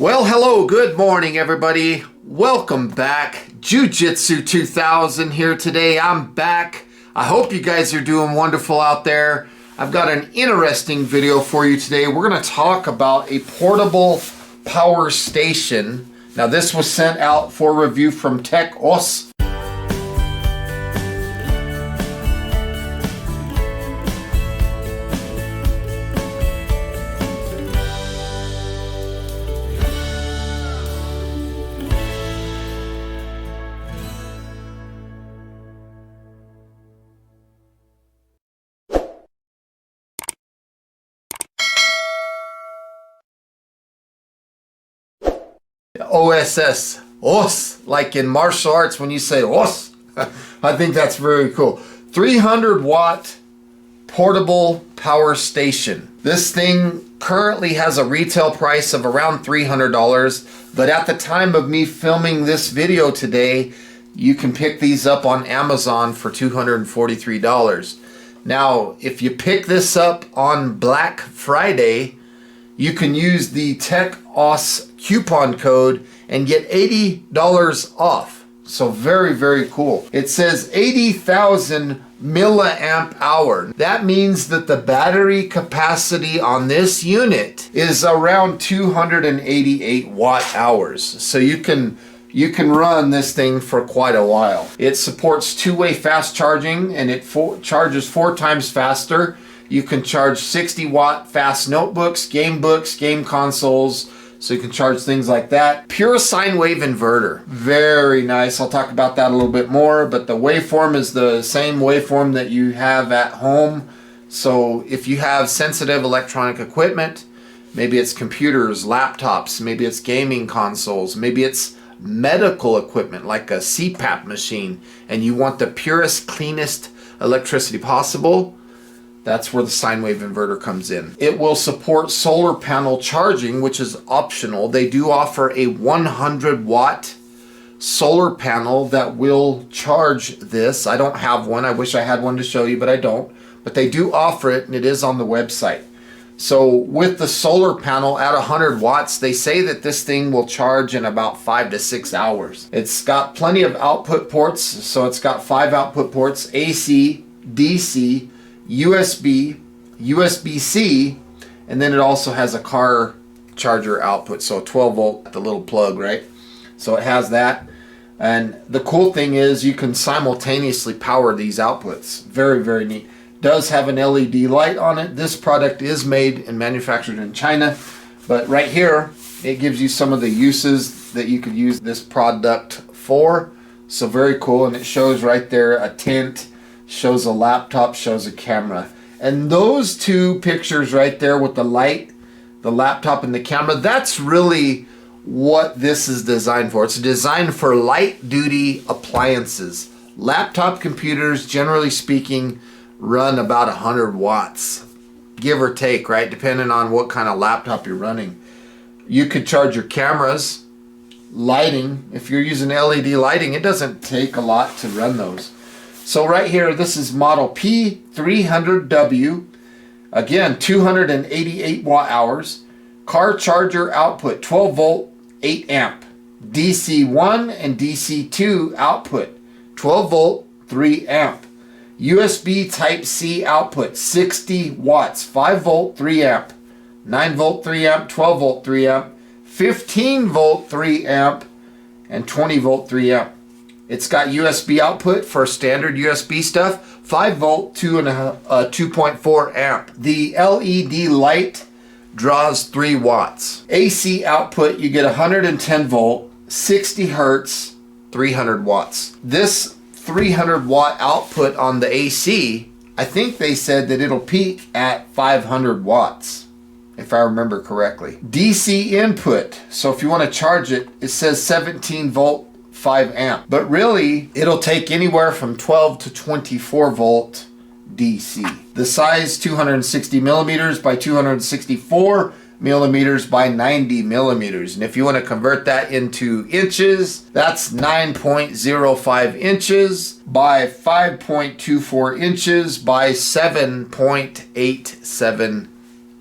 Well, hello, good morning, everybody. Welcome back. Jiu-Jitsu 2000 here today. I'm back. I hope you guys are doing wonderful out there. I've got an interesting video for you today. We're going to talk about a portable power station. Now, this was sent out for review from TECHOSS. OSS, OS, like in martial arts when you say OS. I think that's very cool. 300 watt portable power station. This thing currently has a retail price of around $300, but at the time of me filming this video today, you can pick these up on Amazon for $243. Now, if you pick this up on Black Friday, you can use the TECHOSS coupon code and get $80 off. So very, very cool. It says 80,000 milliamp hour. That means that the battery capacity on this unit is around 288 watt hours. So you can run this thing for quite a while. It supports two-way fast charging, and it charges 4 times faster. You can charge 60 watt fast notebooks, game books, game consoles, so you can charge things like that. Pure sine wave inverter. Very nice. I'll talk about that a little bit more, but the waveform is the same waveform that you have at home. So if you have sensitive electronic equipment, maybe it's computers, laptops, maybe it's gaming consoles, maybe it's medical equipment like a CPAP machine, and you want the purest, cleanest electricity possible, that's where the sine wave inverter comes in. It will support solar panel charging, which is optional. They do offer a 100 watt solar panel that will charge this. I don't have one. I wish I had one to show you, but I don't. But they do offer it, and it is on the website. So with the solar panel at 100 watts, they say that this thing will charge in about 5 to 6 hours. It's got plenty of output ports. So it's got 5 output ports: AC, DC, USB, USB-C, and then it also has a car charger output, so 12 volt, the little plug, right? So it has that. And the cool thing is you can simultaneously power these outputs. Very, very neat. Does have an LED light on it. This product is made and manufactured in China, but right here it gives you some of the uses that you could use this product for. So very cool, and it shows right there a tent, shows a laptop, shows a camera. And those two pictures right there with the light, the laptop and the camera, that's really what this is designed for. It's designed for light duty appliances. Laptop computers, generally speaking, run about 100 watts, give or take, right? Depending on what kind of laptop you're running. You could charge your cameras, lighting. If you're using LED lighting, it doesn't take a lot to run those. So right here, this is model P300W. Again, 288 watt hours. Car charger output, 12 volt, 8 amp. DC 1 and DC 2 output, 12 volt, 3 amp. USB Type C output, 60 watts, 5 volt, 3 amp. 9 volt, 3 amp, 12 volt, 3 amp. 15 volt, 3 amp. And 20 volt, 3 amp. It's got USB output for standard USB stuff, 5 volt, 2.4 amp. The LED light draws 3 watts. AC output, you get 110 volt, 60 hertz, 300 watts. This 300 watt output on the AC, I think they said that it'll peak at 500 watts, if I remember correctly. DC input, so if you want to charge it, it says 17 volt, 5 amp, but really it'll take anywhere from 12 to 24 volt DC. The size, 260 millimeters by 264 millimeters by 90 millimeters. And if you want to convert that into inches, that's 9.05 inches by 5.24 inches by 7.87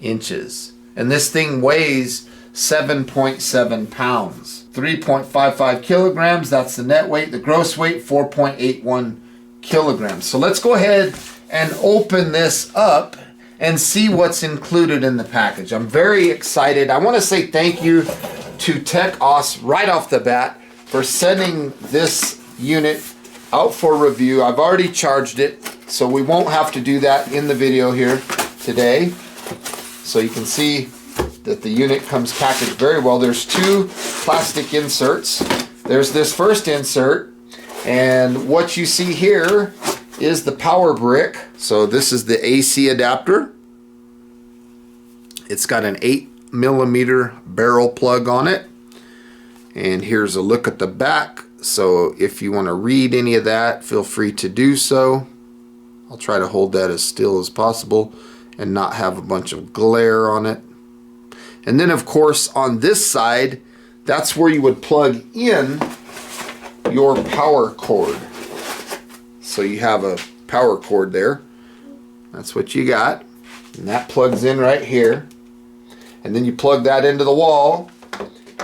inches. And this thing weighs 7.7 pounds. 3.55 kilograms, that's the net weight. The gross weight, 4.81 kilograms. So let's go ahead and open this up and see what's included in the package. I'm very excited. I want to say thank you to TECHOSS right off the bat for sending this unit out for review. I've already charged it, so we won't have to do that in the video here today. So you can see that the unit comes packaged very well. There's two plastic inserts. There's this first insert, and what you see here is the power brick. So this is the AC adapter. It's got an 8mm barrel plug on it. And here's a look at the back. So if you want to read any of that, feel free to do so. I'll try to hold that as still as possible and not have a bunch of glare on it. And then of course on this side, that's where you would plug in your power cord. So you have a power cord there. That's what you got. And that plugs in right here. And then you plug that into the wall,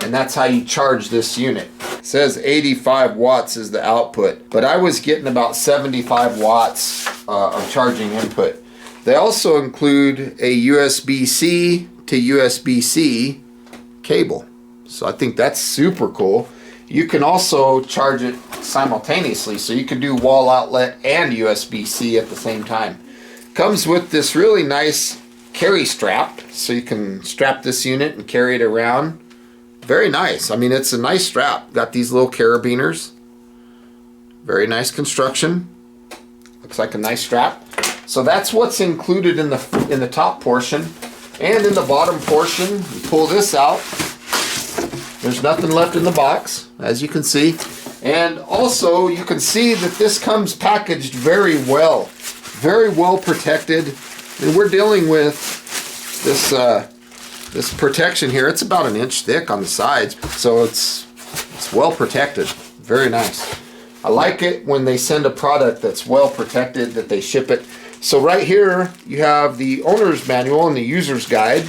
and that's how you charge this unit. It says 85 watts is the output, but I was getting about 75 watts of charging input. They also include a USB-C to USB-C cable. So I think that's super cool. You can also charge it simultaneously, so you can do wall outlet and USB-C at the same time. Comes with this really nice carry strap, so you can strap this unit and carry it around. Very nice. I mean, it's a nice strap. Got these little carabiners. Very nice construction. Looks like a nice strap. So that's what's included in the top portion. And in the bottom portion, you pull this out. There's nothing left in the box, as you can see. And also, you can see that this comes packaged very well protected. And we're dealing with this this protection here. It's about 1 inch thick on the sides, so it's well protected. Very nice. I like it when they send a product that's well protected, that they ship it. So right here you have the owner's manual and the user's guide.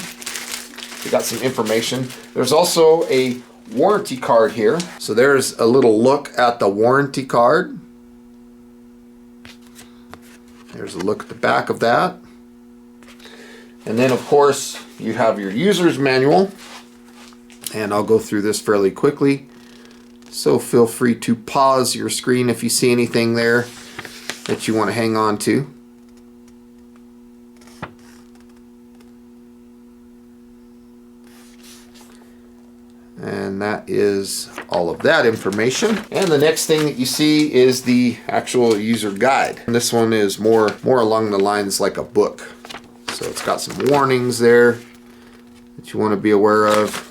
You got some information. There's also a warranty card here. So there's a little look at the warranty card. There's a look at the back of that. And then of course you have your user's manual, and I'll go through this fairly quickly. So feel free to pause your screen if you see anything there that you want to hang on to. And that is all of that information. And the next thing that you see is the actual user guide. And this one is more along the lines like a book. So it's got some warnings there that you want to be aware of.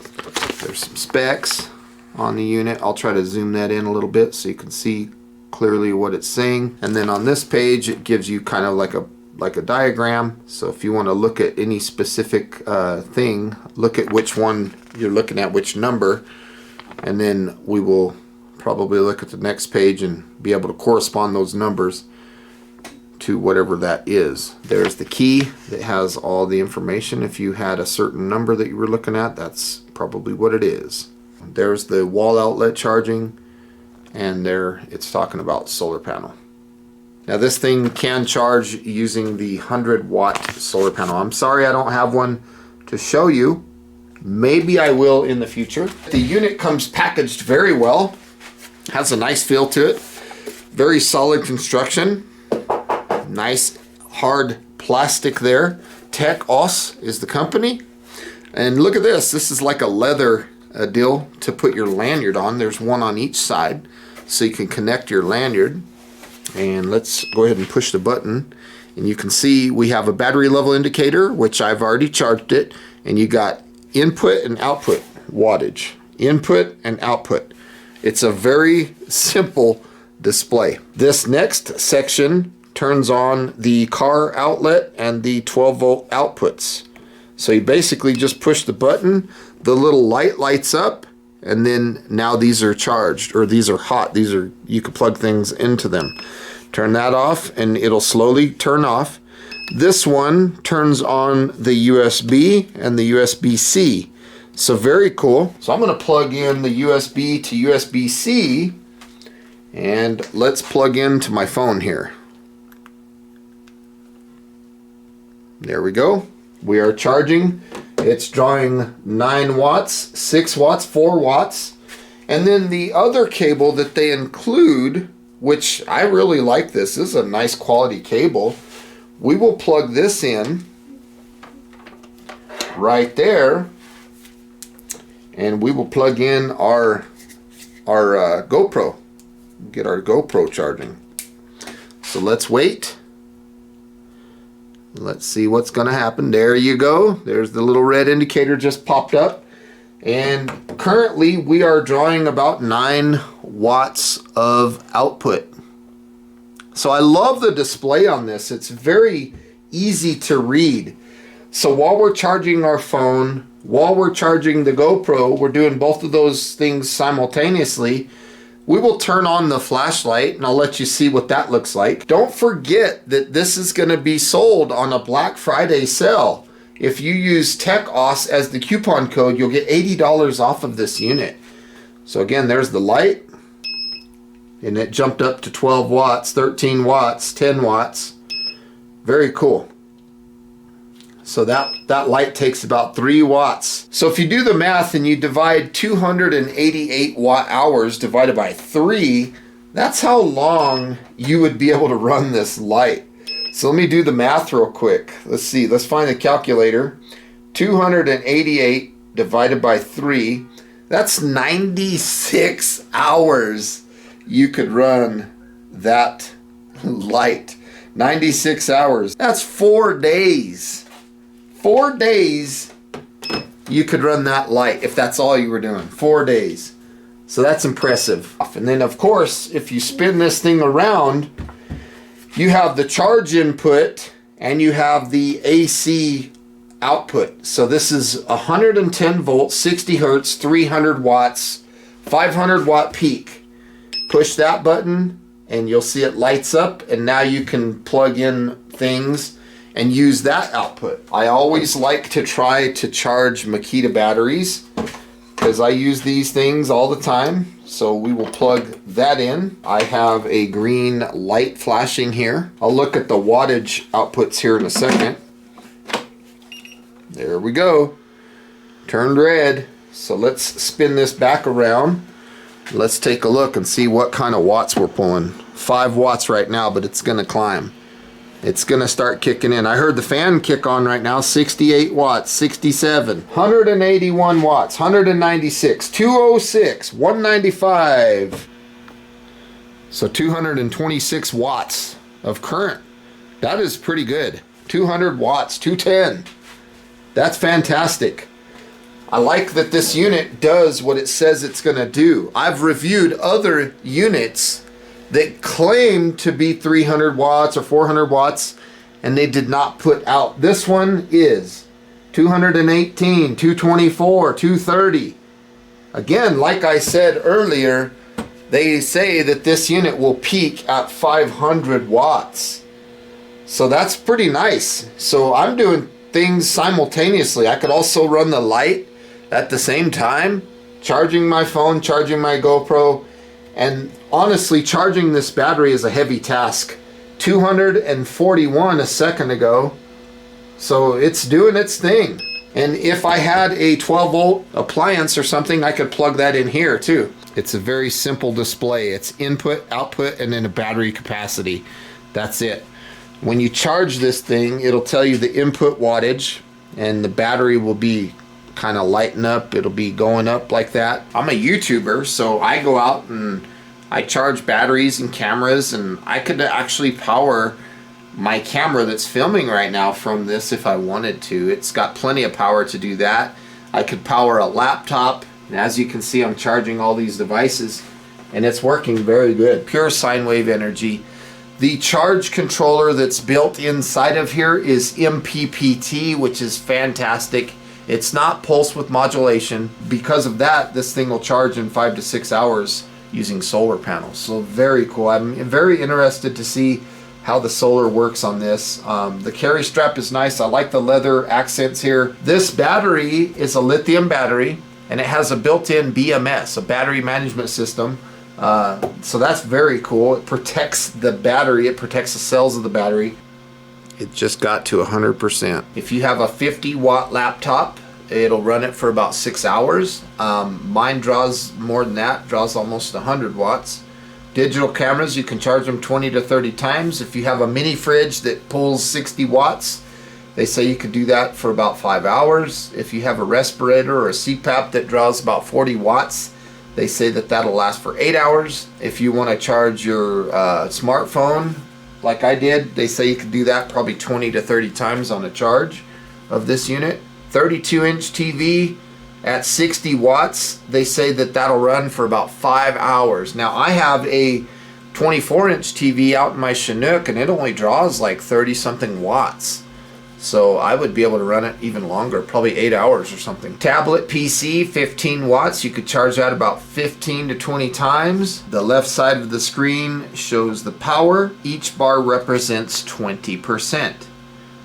There's some specs on the unit. I'll try to zoom that in a little bit so you can see clearly what it's saying. And then on this page, it gives you kind of like a diagram. So if you want to look at any specific thing, look at which one you're looking at, which number, and then we will probably look at the next page and be able to correspond those numbers to whatever that is. There's the key that has all the information. If you had a certain number that you were looking at, that's probably what it is. There's the wall outlet charging, and there it's talking about solar panel. Now this thing can charge using the 100-watt solar panel. I'm sorry I don't have one to show you. Maybe I will in the future. The unit comes packaged very well. Has a nice feel to it. Very solid construction. Nice hard plastic there. TECHOSS is the company. And look at this. This is like a leather deal to put your lanyard on. There's one on each side, so you can connect your lanyard. And let's go ahead and push the button, and you can see we have a battery level indicator, which I've already charged it, and you got input and output wattage. Input and output. It's a very simple display. This next section turns on the car outlet and the 12-volt outputs. So you basically just push the button, the little light lights up, and then now these are charged, or these are hot. These are, you can plug things into them. Turn that off and it'll slowly turn off. This one turns on the USB and the USB-C. So very cool. So I'm going to plug in the USB to USB-C, and let's plug into my phone here. There we go. We are charging. It's drawing 9 watts, 6 watts, 4 watts. And then the other cable that they include, which I really like this is a nice quality cable. We will plug this in right there, and we will plug in our GoPro. Get our GoPro charging. So let's wait. Let's see what's going to happen. There you go. There's the little red indicator just popped up. And currently we are drawing about 9 watts of output. So I love the display on this. It's very easy to read. So while we're charging our phone, while we're charging the GoPro, we're doing both of those things simultaneously. We will turn on the flashlight, and I'll let you see what that looks like. Don't forget that this is going to be sold on a Black Friday sale. If you use TECHOSS as the coupon code, you'll get $80 off of this unit. So again, there's the light, and it jumped up to 12 watts, 13 watts, 10 watts. Very cool. So that light takes about 3 watts. So if you do the math and you divide 288 watt hours divided by 3, that's how long you would be able to run this light. So let me do the math real quick. Let's see, let's find the calculator. 288 divided by 3, that's 96 hours you could run that light. 96 hours. That's 4 days. 4 days you could run that light if that's all you were doing. 4 days. So that's impressive. And then of course, if you spin this thing around, you have the charge input and you have the AC output. So this is 110 volts, 60 hertz, 300 watts, 500 watt peak. Push that button and you'll see it lights up, and now you can plug in things and use that output. I always like to try to charge Makita batteries because I use these things all the time. So we will plug that in. I have a green light flashing here. I'll look at the wattage outputs here in a second. There we go. Turned red. So let's spin this back around. Let's take a look and see what kind of watts we're pulling. 5 watts right now, but it's gonna climb. It's gonna start kicking in. I heard the fan kick on right now. 68 watts, 67, 181 watts, 196, 206, 195. So 226 watts of current. That is pretty good. 200 watts, 210. That's fantastic. I like that this unit does what it says it's gonna do. I've reviewed other units that claim to be 300 watts or 400 watts, and they did not put out. This one is 218, 224, 230. Again, like I said earlier, they say that this unit will peak at 500 watts. So that's pretty nice. So I'm doing things simultaneously. I could also run the light at the same time, charging my phone, charging my GoPro, and honestly, charging this battery is a heavy task. 241 a second ago. So it's doing its thing. And if I had a 12 volt appliance or something, I could plug that in here too. It's a very simple display. It's input, output, and then a battery capacity. That's it. When you charge this thing, it'll tell you the input wattage, and the battery will be kind of lighten up. It'll be going up like that. I'm a YouTuber, so I go out and I charge batteries and cameras, and I could actually power my camera that's filming right now from this if I wanted to. It's got plenty of power to do that. I could power a laptop, and as you can see, I'm charging all these devices, and it's working very good. Pure sine wave energy. The charge controller that's built inside of here is MPPT, which is fantastic. It's not pulse width modulation. Because of that, this thing will charge in 5 to 6 hours using solar panels. So very cool. I'm very interested to see how the solar works on this. The carry strap is nice. I like the leather accents here. This battery is a lithium battery, and it has a built-in BMS, a battery management system. So that's very cool. It protects the battery. It protects the cells of the battery. It just got to 100%. If you have a 50-watt laptop, it'll run it for about 6 hours. Mine draws more than that, draws almost 100 watts. Digital cameras, you can charge them 20 to 30 times. If you have a mini fridge that pulls 60 watts, they say you could do that for about 5 hours. If you have a respirator or a CPAP that draws about 40 watts, they say that that'll last for 8 hours. If you want to charge your smartphone, like I did, they say you could do that probably 20 to 30 times on a charge of this unit. 32-inch TV at 60 watts, they say that that'll run for about 5 hours. Now I have a 24-inch TV out in my Chinook, and it only draws like 30-something watts. So I would be able to run it even longer, probably 8 hours or something. Tablet PC, 15 watts. You could charge that about 15 to 20 times. The left side of the screen shows the power. Each bar represents 20%.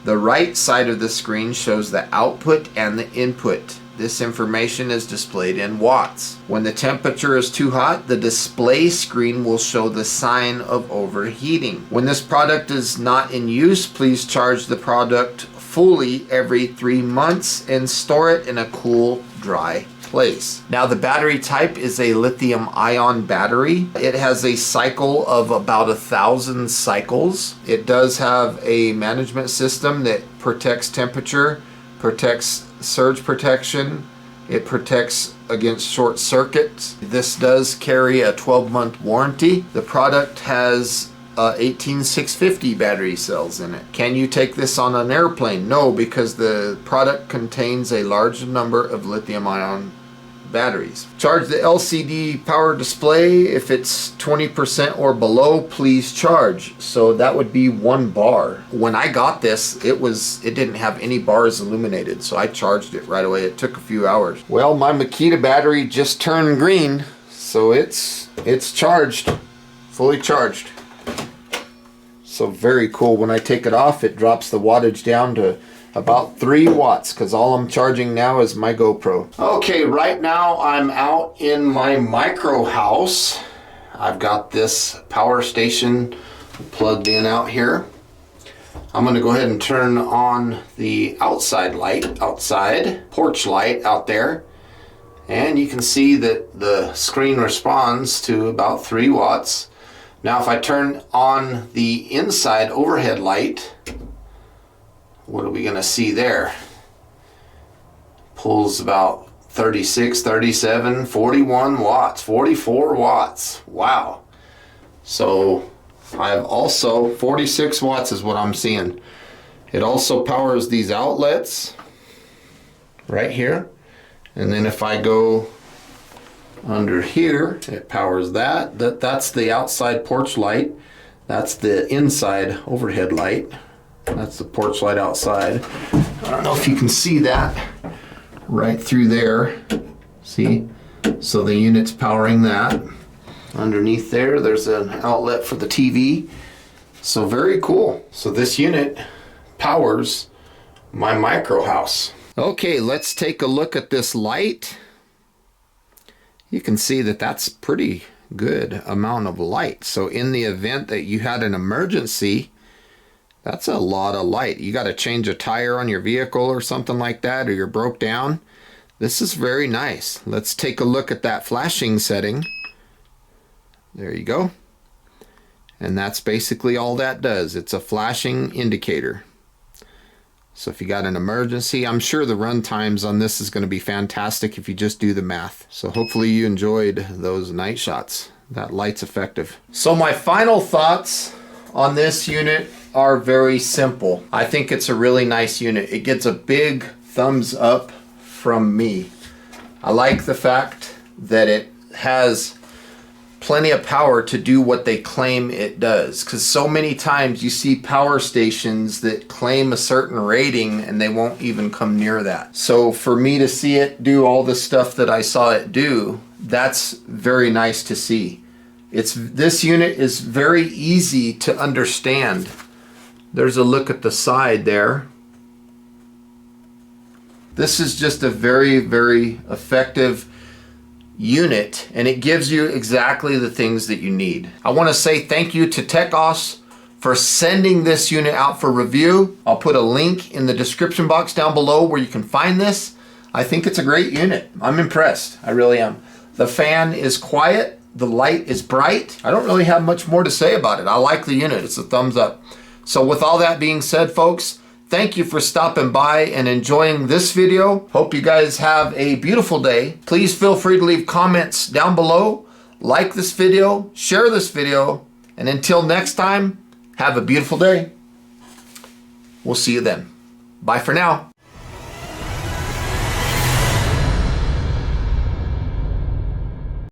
The right side of the screen shows the output and the input. This information is displayed in watts. When the temperature is too hot, the display screen will show the sign of overheating. When this product is not in use, please charge the product fully every 3 months and store it in a cool, dry place. Now the battery type is a lithium ion battery. It has a cycle of about 1,000 cycles. It does have a management system that protects temperature, protects surge protection. It protects against short circuits. This does carry a 12-month warranty. The product has 18650 battery cells in it. Can you take this on an airplane? No, because the product contains a large number of lithium ion batteries. Charge the LCD power display. If it's 20% or below, please charge. So that would be 1 bar. When I got this, it didn't have any bars illuminated, so I charged it right away. It took a few hours. Well, my Makita battery just turned green, so it's charged, fully charged. So very cool. When I take it off, it drops the wattage down to about 3 watts, because all I'm charging now is my GoPro. Okay, right now I'm out in my micro house. I've got this power station plugged in out here. I'm going to go ahead and turn on the outside light, outside porch light out there. And you can see that the screen responds to about 3 watts. Now if I turn on the inside overhead light, what are we going to see there? Pulls about 36, 37, 41 watts, 44 watts. Wow. So I have also 46 watts is what I'm seeing. It also powers these outlets right here. And then if I go under here, it powers that. That's the outside porch light. That's the inside overhead light. That's the porch light outside. I don't know if you can see that right through there. See? So the unit's powering that. Underneath there's an outlet for the TV. So very cool. So this unit powers my micro house. Okay, let's take a look at this light. You can see that that's pretty good amount of light. So in the event that you had an emergency, that's a lot of light. You got to change a tire on your vehicle or something like that, or you're broke down. This is very nice. Let's take a look at that flashing setting. There you go. And that's basically all that does. It's a flashing indicator. So if you got an emergency, I'm sure the run times on this is going to be fantastic if you just do the math. So hopefully you enjoyed those night shots. That light's effective. So my final thoughts on this unit are very simple. I think it's a really nice unit. It gets a big thumbs up from me. I like the fact that it has plenty of power to do what they claim it does, because so many times you see power stations that claim a certain rating and they won't even come near that. So for me to see it do all the stuff that I saw it do, that's very nice to see. This unit is very easy to understand. There's a look at the side there. This is just a very, very effective unit, and it gives you exactly the things that you need. I want to say thank you to TECHOSS for sending this unit out for review. I'll put a link in the description box down below where you can find this. I think it's a great unit. I'm impressed. I really am. The fan is quiet. The light is bright. I don't really have much more to say about it. I like the unit. It's a thumbs up. So with all that being said, folks, thank you for stopping by and enjoying this video. Hope you guys have a beautiful day. Please feel free to leave comments down below. Like this video, share this video, and until next time, have a beautiful day. We'll see you then. Bye for now.